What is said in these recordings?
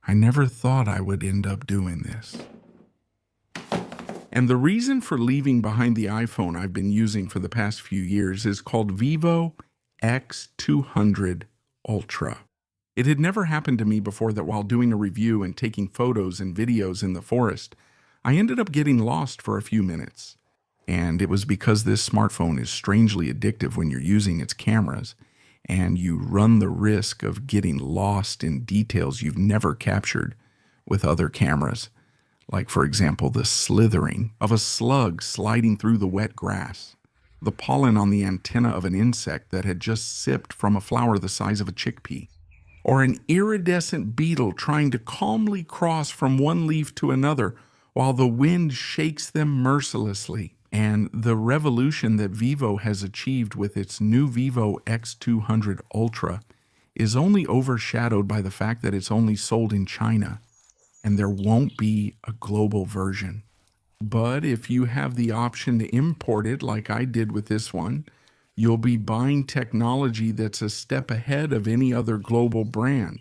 I never thought I would end up doing this. And the reason for leaving behind the iPhone I've been using for the past few years is called VIVO X200 Ultra. It had never happened to me before that while doing a review and taking photos and videos in the forest, I ended up getting lost for a few minutes. And it was because this smartphone is strangely addictive when you're using its cameras, and you run the risk of getting lost in details you've never captured with other cameras. Like, for example, the slithering of a slug sliding through the wet grass, the pollen on the antenna of an insect that had just sipped from a flower the size of a chickpea, or an iridescent beetle trying to calmly cross from one leaf to another while the wind shakes them mercilessly. And the revolution that Vivo has achieved with its new VIVO X200 Ultra is only overshadowed by the fact that it's only sold in China, and there won't be a global version. But if you have the option to import it like I did with this one, you'll be buying technology that's a step ahead of any other global brand.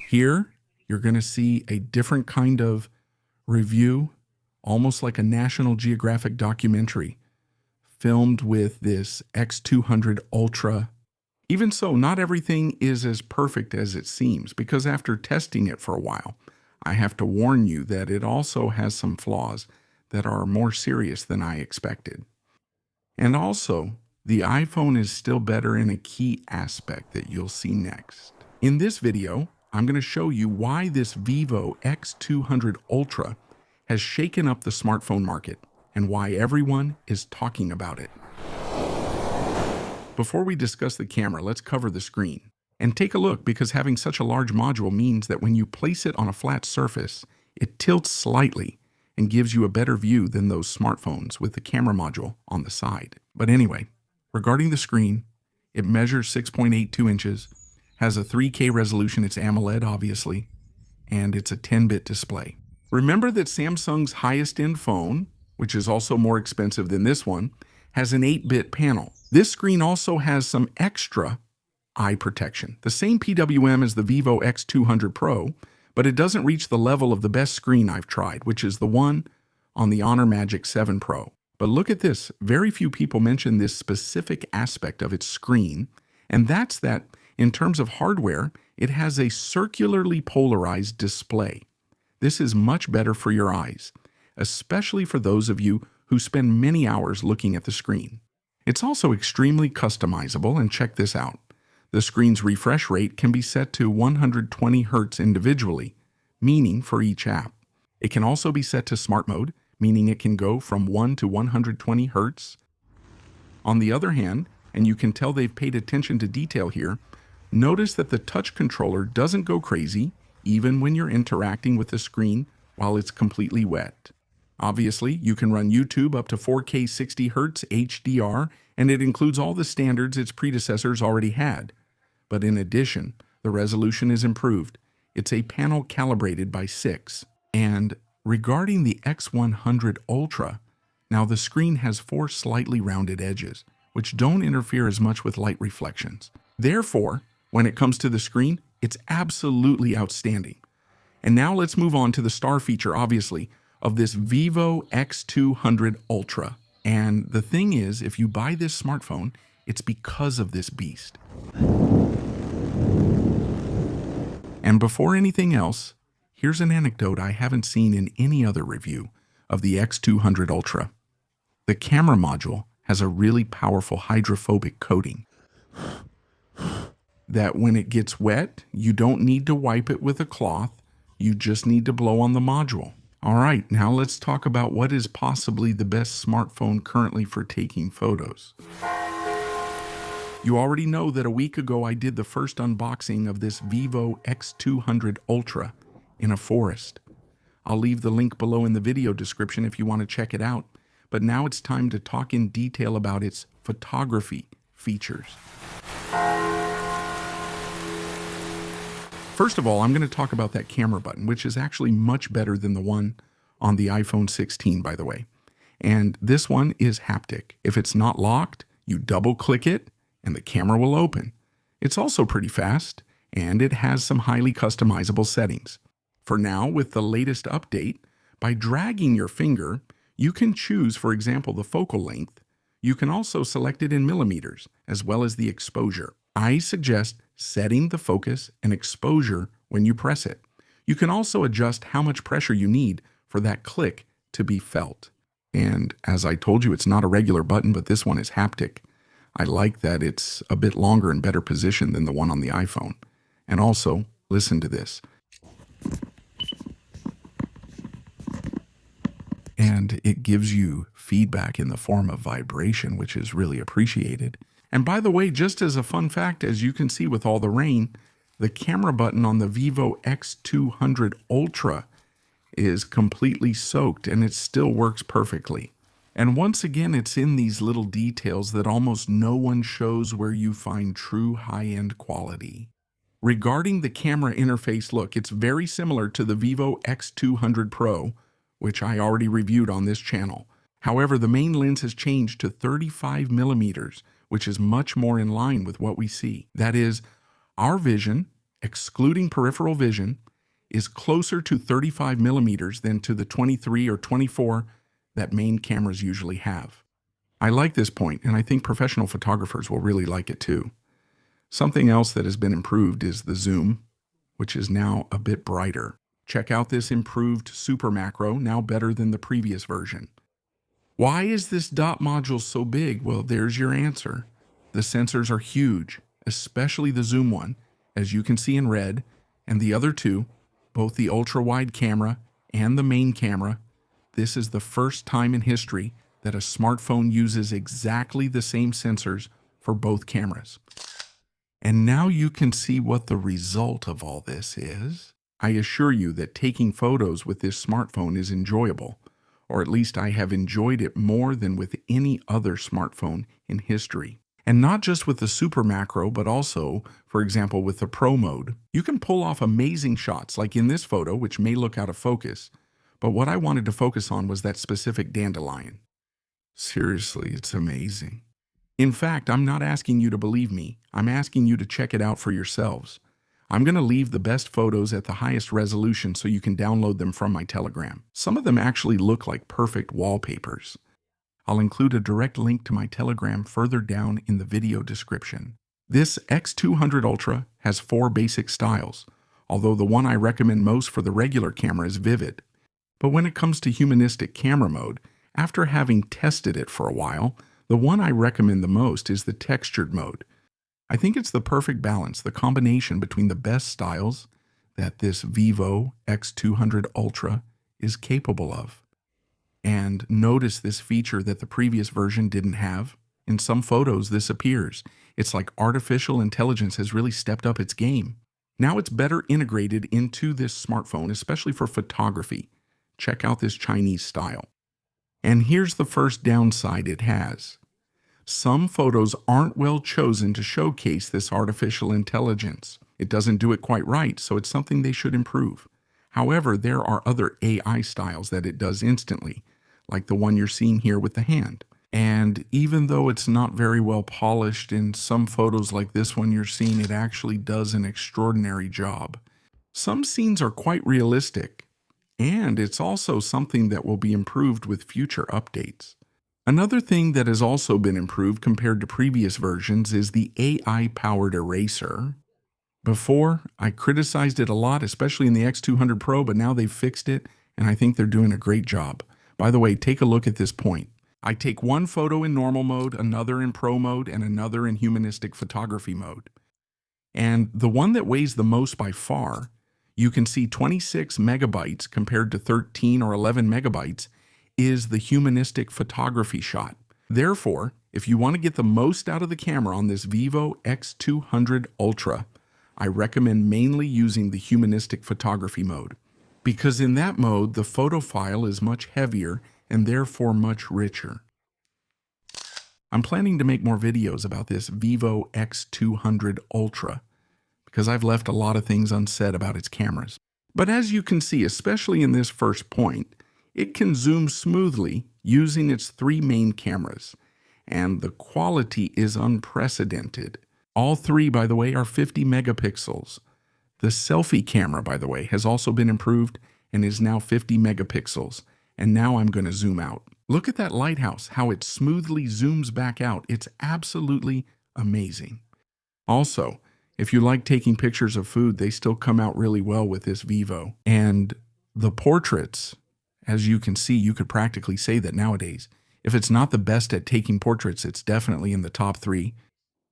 Here, you're going to see a different kind of review, almost like a National Geographic documentary, filmed with this X200 Ultra. Even so, not everything is as perfect as it seems, because after testing it for a while, I have to warn you that it also has some flaws that are more serious than I expected. And also, the iPhone is still better in a key aspect that you'll see next. In this video, I'm going to show you why this VIVO X200 Ultra has shaken up the smartphone market and why everyone is talking about it. Before we discuss the camera, let's cover the screen. And take a look, because having such a large module means that when you place it on a flat surface, it tilts slightly and gives you a better view than those smartphones with the camera module on the side. But anyway, regarding the screen, it measures 6.82 inches, has a 3K resolution, it's AMOLED obviously, and it's a 10-bit display. Remember that Samsung's highest-end phone, which is also more expensive than this one, has an 8-bit panel. This screen also has some extra eye protection, the same PWM as the VIVO X200 Pro, but it doesn't reach the level of the best screen I've tried, which is the one on the Honor Magic 7 Pro. But look at this, very few people mention this specific aspect of its screen, and that's that in terms of hardware, it has a circularly polarized display. This is much better for your eyes, especially for those of you who spend many hours looking at the screen. It's also extremely customizable, and check this out. The screen's refresh rate can be set to 120 Hz individually, meaning for each app. It can also be set to smart mode, meaning it can go from 1 to 120 Hz. On the other hand, and you can tell they've paid attention to detail here, notice that the touch controller doesn't go crazy even when you're interacting with the screen while it's completely wet. Obviously, you can run YouTube up to 4K 60 Hz HDR, and it includes all the standards its predecessors already had. But in addition, the resolution is improved. It's a panel calibrated by 6. And regarding the X100 Ultra, now the screen has 4 slightly rounded edges, which don't interfere as much with light reflections. Therefore, when it comes to the screen, it's absolutely outstanding. And now let's move on to the star feature, obviously, of this VIVO X200 Ultra. And the thing is, if you buy this smartphone, it's because of this beast. And before anything else, here's an anecdote I haven't seen in any other review of the X200 Ultra. The camera module has a really powerful hydrophobic coating that when it gets wet, you don't need to wipe it with a cloth, you just need to blow on the module. All right, now let's talk about what is possibly the best smartphone currently for taking photos. You already know that a week ago I did the first unboxing of this VIVO X200 Ultra in a forest. I'll leave the link below in the video description if you want to check it out, but now it's time to talk in detail about its photography features. First of all, I'm going to talk about that camera button, which is actually much better than the one on the iPhone 16, by the way. And this one is haptic. If it's not locked, you double click it and the camera will open. It's also pretty fast, and it has some highly customizable settings. For now, with the latest update, by dragging your finger, you can choose, for example, the focal length. You can also select it in millimeters, as well as the exposure. I suggest setting the focus and exposure when you press it. You can also adjust how much pressure you need for that click to be felt. And as I told you, it's not a regular button, but this one is haptic. I like that it's a bit longer and better positioned than the one on the iPhone. And also, listen to this. And it gives you feedback in the form of vibration, which is really appreciated. And by the way, just as a fun fact, as you can see with all the rain, the camera button on the VIVO X200 Ultra is completely soaked and it still works perfectly. And once again, it's in these little details that almost no one shows where you find true high-end quality. Regarding the camera interface, look, it's very similar to the VIVO X200 Pro, which I already reviewed on this channel. However, the main lens has changed to 35 millimeters, which is much more in line with what we see. That is, our vision, excluding peripheral vision, is closer to 35 millimeters than to the 23 or 24 that main cameras usually have. I like this point, and I think professional photographers will really like it too. Something else that has been improved is the zoom, which is now a bit brighter. Check out this improved super macro, now better than the previous version. Why is this dot module so big? Well, there's your answer. The sensors are huge, especially the zoom one, as you can see in red, and the other two, both the ultra-wide camera and the main camera. This is the first time in history that a smartphone uses exactly the same sensors for both cameras. And now you can see what the result of all this is. I assure you that taking photos with this smartphone is enjoyable, or at least I have enjoyed it more than with any other smartphone in history. And not just with the super macro, but also, for example, with the Pro mode. You can pull off amazing shots, like in this photo, which may look out of focus, but what I wanted to focus on was that specific dandelion. Seriously, it's amazing. In fact, I'm not asking you to believe me. I'm asking you to check it out for yourselves. I'm going to leave the best photos at the highest resolution so you can download them from my Telegram. Some of them actually look like perfect wallpapers. I'll include a direct link to my Telegram further down in the video description. This X200 Ultra has 4 basic styles, although the one I recommend most for the regular camera is Vivid. But when it comes to humanistic camera mode, after having tested it for a while, the one I recommend the most is the textured mode. I think it's the perfect balance, the combination between the best styles that this VIVO X200 Ultra is capable of. And notice this feature that the previous version didn't have. In some photos, this appears. It's like artificial intelligence has really stepped up its game. Now it's better integrated into this smartphone, especially for photography. Check out this Chinese style. And here's the first downside it has. Some photos aren't well chosen to showcase this artificial intelligence. It doesn't do it quite right, so it's something they should improve. However, there are other AI styles that it does instantly, like the one you're seeing here with the hand. And even though it's not very well polished, in some photos like this one you're seeing, it actually does an extraordinary job. Some scenes are quite realistic, and it's also something that will be improved with future updates. Another thing that has also been improved compared to previous versions is the AI-powered eraser. Before, I criticized it a lot, especially in the X200 Pro, but now they've fixed it, and I think they're doing a great job. By the way, take a look at this point. I take one photo in normal mode, another in Pro mode, and another in humanistic photography mode. And the one that weighs the most by far, you can see 26 megabytes compared to 13 or 11 megabytes, is the humanistic photography shot. Therefore, if you want to get the most out of the camera on this VIVO X200 Ultra, I recommend mainly using the humanistic photography mode, because in that mode, the photo file is much heavier and therefore much richer. I'm planning to make more videos about this VIVO X200 Ultra, because I've left a lot of things unsaid about its cameras. But as you can see, especially in this first point, it can zoom smoothly using its 3 main cameras, and the quality is unprecedented. All three, by the way, are 50 megapixels. The selfie camera, by the way, has also been improved and is now 50 megapixels. And now I'm going to zoom out. Look at that lighthouse, how it smoothly zooms back out. It's absolutely amazing. Also, if you like taking pictures of food, they still come out really well with this VIVO. And the portraits, as you can see, you could practically say that nowadays, if it's not the best at taking portraits, it's definitely in the top 3.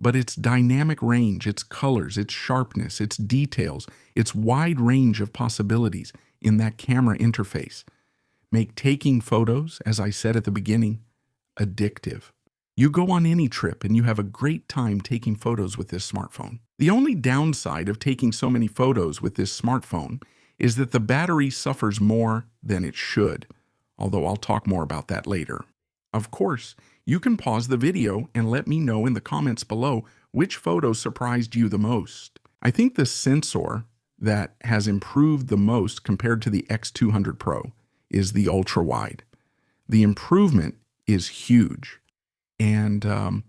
But its dynamic range, its colors, its sharpness, its details, its wide range of possibilities in that camera interface make taking photos, as I said at the beginning, addictive. You go on any trip and you have a great time taking photos with this smartphone. The only downside of taking so many photos with this smartphone is that the battery suffers more than it should, although I'll talk more about that later. Of course, you can pause the video and let me know in the comments below which photo surprised you the most. I think the sensor that has improved the most compared to the X200 Pro is the ultra-wide. The improvement is huge, and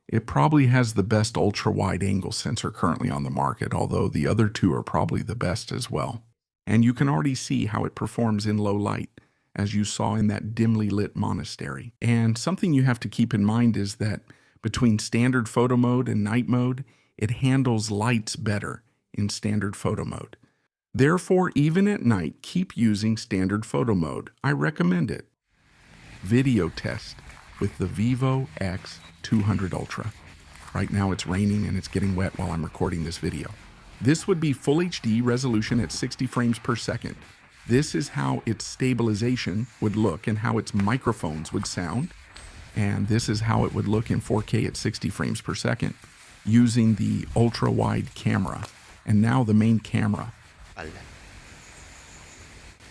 it probably has the best ultra-wide angle sensor currently on the market, although the other two are probably the best as well. And you can already see how it performs in low light, as you saw in that dimly lit monastery. And something you have to keep in mind is that between standard photo mode and night mode, it handles lights better in standard photo mode. Therefore, even at night, keep using standard photo mode. I recommend it. Video test with the VIVO X200 Ultra. Right now it's raining and it's getting wet while I'm recording this video. This would be full HD resolution at 60 frames per second. This is how its stabilization would look and how its microphones would sound. And this is how it would look in 4K at 60 frames per second using the ultra-wide camera. And now the main camera.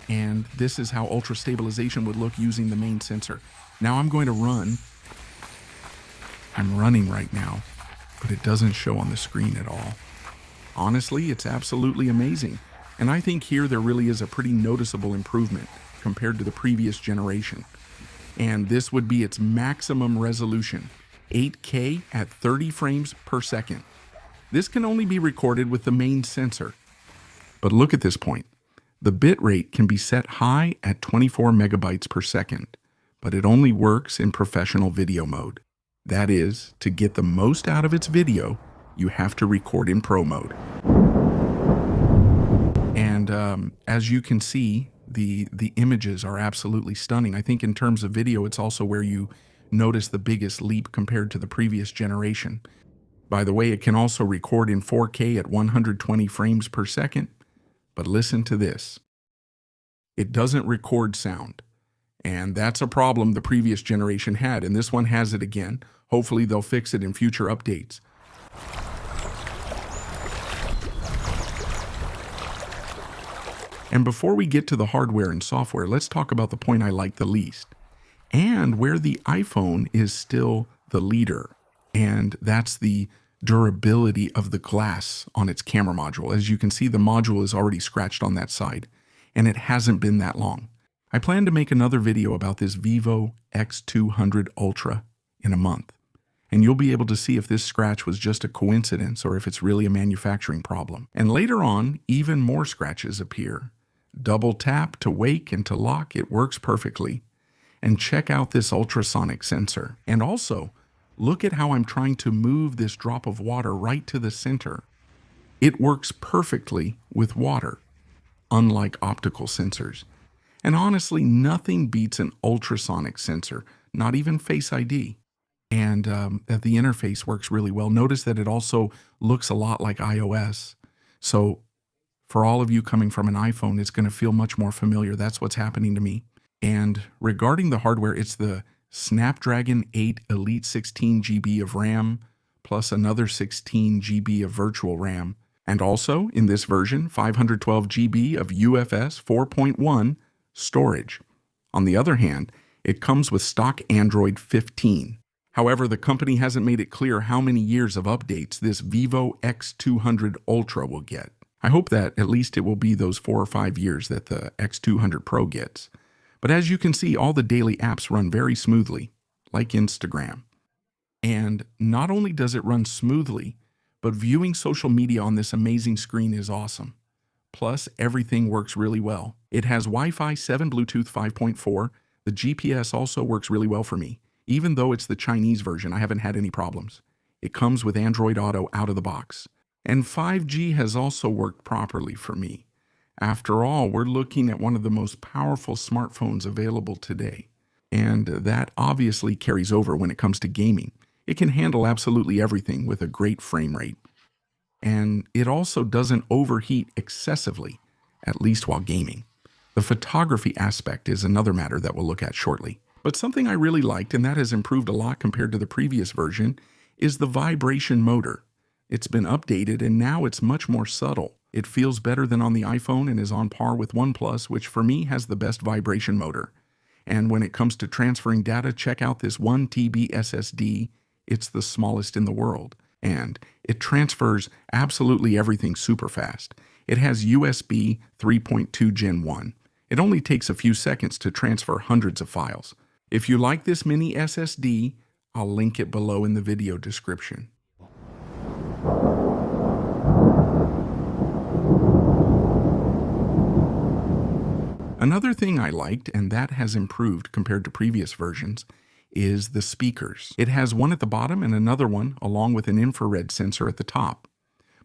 And this is how ultra stabilization would look using the main sensor. Now I'm going to run. I'm running right now, but it doesn't show on the screen at all. Honestly, it's absolutely amazing. And I think here there really is a pretty noticeable improvement compared to the previous generation. And this would be its maximum resolution, 8K at 30 frames per second. This can only be recorded with the main sensor. But look at this point. The bit rate can be set high at 24 megabytes per second, but it only works in professional video mode. That is, to get the most out of its video, you have to record in pro mode. And as you can see, the images are absolutely stunning. I think in terms of video, it's also where you notice the biggest leap compared to the previous generation. By the way, it can also record in 4K at 120 frames per second. But listen to this. It doesn't record sound. And that's a problem the previous generation had, and this one has it again. Hopefully they'll fix it in future updates. And before we get to the hardware and software, let's talk about the point I like the least, and where the iPhone is still the leader, and that's the durability of the glass on its camera module. As you can see, the module is already scratched on that side, and it hasn't been that long. I plan to make another video about this VIVO X200 Ultra in a month, and you'll be able to see if this scratch was just a coincidence or if it's really a manufacturing problem. And later on, even more scratches appear. Double tap to wake and to lock, it works perfectly. And check out this ultrasonic sensor. And also, look at how I'm trying to move this drop of water right to the center. It works perfectly with water, unlike optical sensors. And honestly, nothing beats an ultrasonic sensor, not even Face ID. And that the interface works really well. Notice that it also looks a lot like iOS. So for all of you coming from an iPhone, it's going to feel much more familiar. That's what's happening to me. And regarding the hardware, it's the Snapdragon 8 Elite 16 GB of RAM, plus another 16 GB of virtual RAM. And also, in this version, 512 GB of UFS 4.1 storage. On the other hand, it comes with stock Android 15. However, the company hasn't made it clear how many years of updates this VIVO X200 Ultra will get. I hope that at least it will be those 4 or 5 years that the X200 Pro gets. But as you can see, all the daily apps run very smoothly, like Instagram. And not only does it run smoothly, but viewing social media on this amazing screen is awesome. Plus, everything works really well. It has Wi-Fi 7, Bluetooth 5.4. The GPS also works really well for me. Even though it's the Chinese version, I haven't had any problems. It comes with Android Auto out of the box. And 5G has also worked properly for me. After all, we're looking at one of the most powerful smartphones available today. And that obviously carries over when it comes to gaming. It can handle absolutely everything with a great frame rate. And it also doesn't overheat excessively, at least while gaming. The photography aspect is another matter that we'll look at shortly. But something I really liked, and that has improved a lot compared to the previous version, is the vibration motor. It's been updated and now it's much more subtle. It feels better than on the iPhone and is on par with OnePlus, which for me has the best vibration motor. And when it comes to transferring data, check out this 1 TB SSD. It's the smallest in the world. And it transfers absolutely everything super fast. It has USB 3.2 Gen 1. It only takes a few seconds to transfer hundreds of files. If you like this mini SSD, I'll link it below in the video description. Another thing I liked, and that has improved compared to previous versions, is the speakers. It has one at the bottom and another one along with an infrared sensor at the top.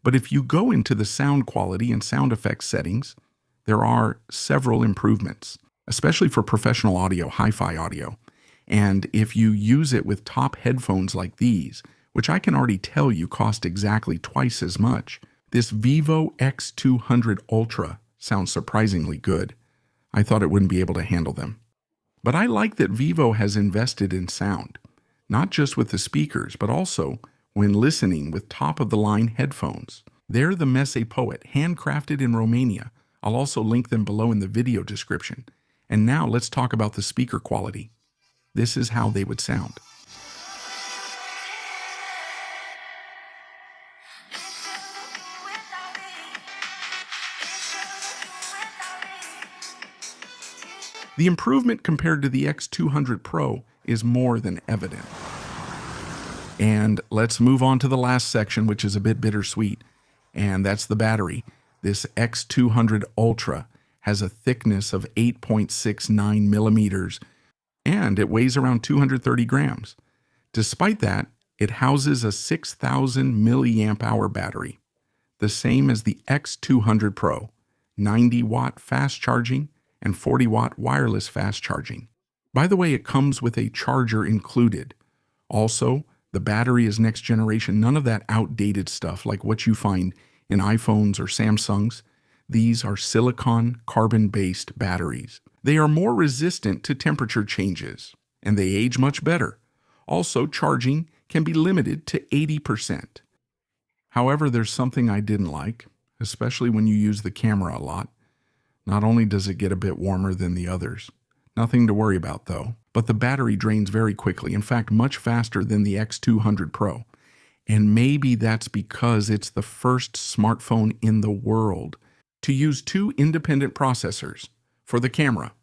But if you go into the sound quality and sound effects settings, there are several improvements, especially for professional audio, hi-fi audio. And if you use it with top headphones like these, which I can already tell you cost exactly twice as much, this VIVO X200 Ultra sounds surprisingly good. I thought it wouldn't be able to handle them. But I like that Vivo has invested in sound, not just with the speakers, but also when listening with top-of-the-line headphones. They're the Messe Poet, handcrafted in Romania. I'll also link them below in the video description. And now let's talk about the speaker quality. This is how they would sound. The improvement compared to the X200 Pro is more than evident. And let's move on to the last section, which is a bit bittersweet, and that's the battery. This X200 Ultra has a thickness of 8.69 millimeters, and it weighs around 230 grams. Despite that, it houses a 6,000 milliamp hour battery, the same as the X200 Pro, 90-watt fast charging, and 40-watt wireless fast charging. By the way, it comes with a charger included. Also, the battery is next generation, none of that outdated stuff like what you find in iPhones or Samsungs. These are silicon carbon-based batteries. They are more resistant to temperature changes, and they age much better. Also, charging can be limited to 80%. However, there's something I didn't like, especially when you use the camera a lot. Not only does it get a bit warmer than the others, nothing to worry about though, but the battery drains very quickly, in fact much faster than the X200 Pro. And maybe that's because it's the first smartphone in the world to use two independent processors for the camera.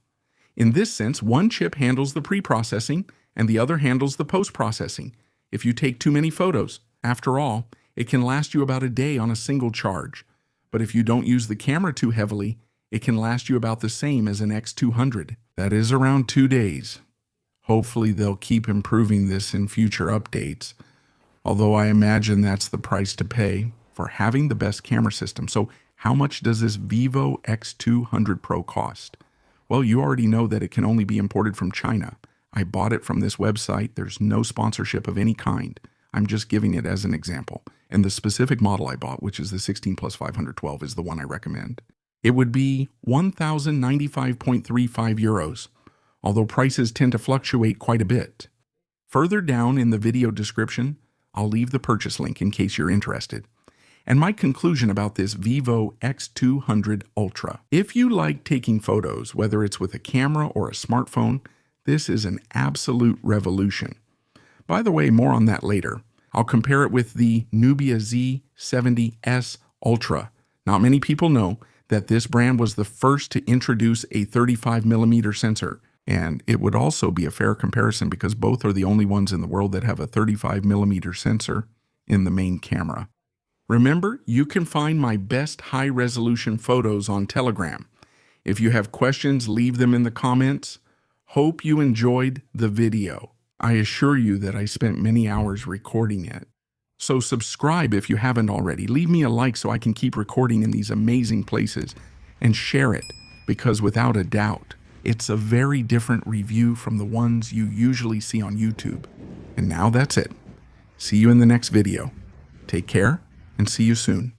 In this sense, one chip handles the pre-processing and the other handles the post-processing. If you take too many photos, after all, it can last you about a day on a single charge. But if you don't use the camera too heavily, it can last you about the same as an X200. That is around 2 days. Hopefully they'll keep improving this in future updates, although I imagine that's the price to pay for having the best camera system. So how much does this VIVO X200 Pro cost? Well, you already know that it can only be imported from China. I bought it from this website. There's no sponsorship of any kind. I'm just giving it as an example. And the specific model I bought, which is the 16 plus 512, is the one I recommend. It would be 1,095.35 euros, although prices tend to fluctuate quite a bit. Further down in the video description, I'll leave the purchase link in case you're interested. And my conclusion about this VIVO X200 Ultra. If you like taking photos, whether it's with a camera or a smartphone, this is an absolute revolution. By the way, more on that later. I'll compare it with the Nubia Z70S Ultra. Not many people know that this brand was the first to introduce a 35mm sensor. And it would also be a fair comparison because both are the only ones in the world that have a 35mm sensor in the main camera. Remember, you can find my best high-resolution photos on Telegram. If you have questions, leave them in the comments. Hope you enjoyed the video. I assure you that I spent many hours recording it. So subscribe if you haven't already. Leave me a like so I can keep recording in these amazing places. And share it, because without a doubt, it's a very different review from the ones you usually see on YouTube. And now that's it. See you in the next video. Take care, and see you soon.